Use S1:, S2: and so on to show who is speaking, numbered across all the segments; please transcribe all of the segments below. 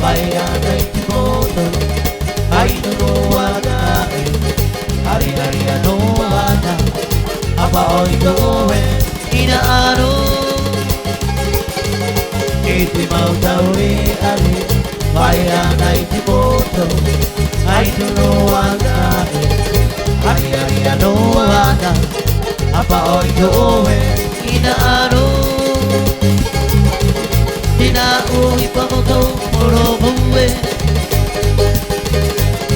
S1: Bayanay timoto Ay nunuwana Hari-hari anuwana Apaoy doe Inaano Iti mautawi ali Bayanay timoto Ay nunuwana Hari-hari anuwana Apaoy doe Inaano Tinauhi pa mo to Morobuwe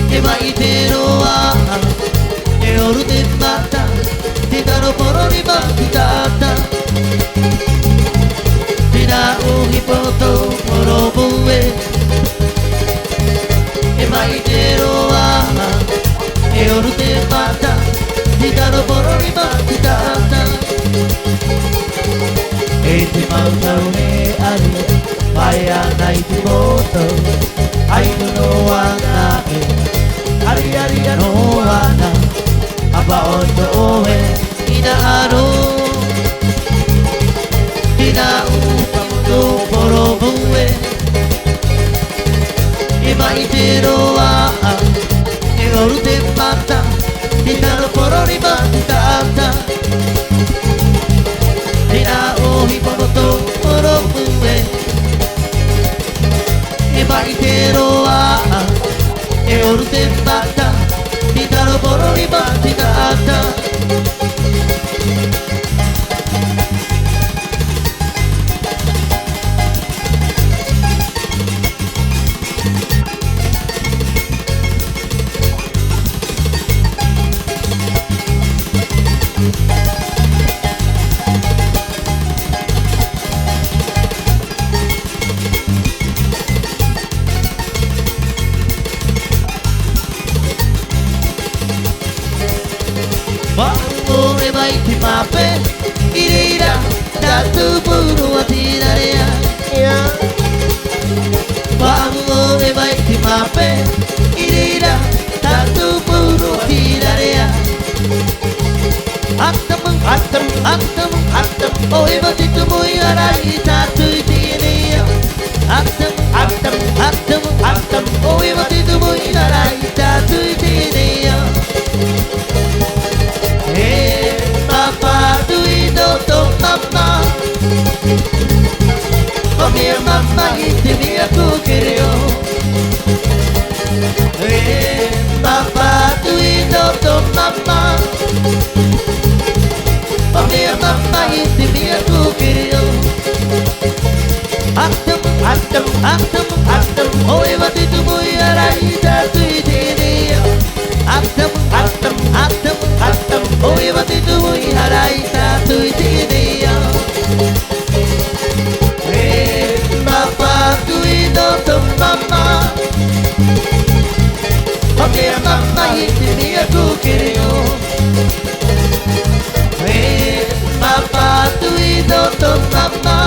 S1: Imaitero wa Eoru de mata Titaro poro ni bakitata Tinauhi pa mo to Morobuwe Imaitero wa Eoru de mata Titaro poro ni bakitata Iti mautaw ni ari Bayanay timoto Ay nunuwana Hari-hari anuwana Abaon doe Inaano Tinaupang to porobuwe Imaitero wa Eoru de mata Titaro porori matata Tinauhi pa mo to porobuwe Imaitero wa Eoru de mata Titaro porori matata Bango e vai ti mape Irira Datu buru atirarea Bango e vai ti mape Irira Datu buru atirarea Atam O e vai tu mui arai Tatu itiria Atam O e vai tu mui arai Tatu itiria Papa duido to mama Oh mia mamma iti mia kukereo Papa duido to mama Oh mia mamma iti mia kukereo Atam Oh eva titu mui arai tatu itirio Atam Oh eva titu mui arai tatu itirio Papa duido to mama Oh mia mamma iti mia kukereo Papa duido to mama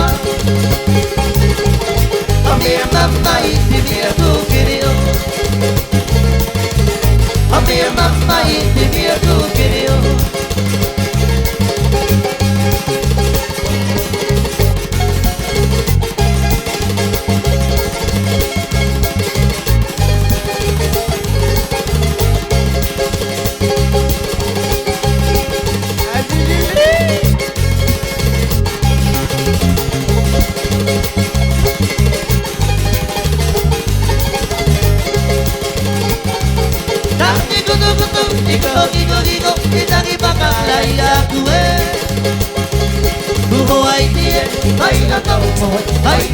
S1: Oh mia mamma iti mia kukereo Oh mia mamma iti mia kukereo Gigo, kitang ipakalay ako Buhay tiye, ay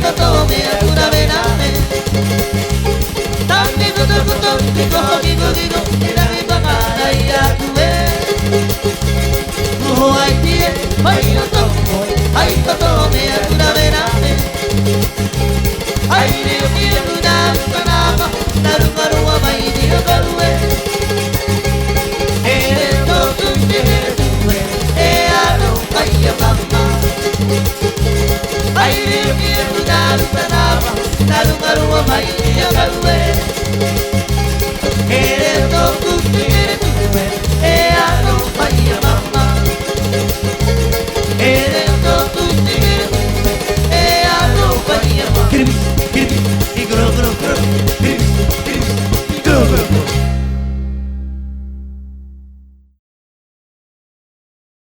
S1: totoo, may ako na namin Tangi guto, gigo, kitang ipakalay ako Buhay tiye, ay totoo, may ako na namin Ay niyo na panapa, narumaruwa may niyo karuwe Ay,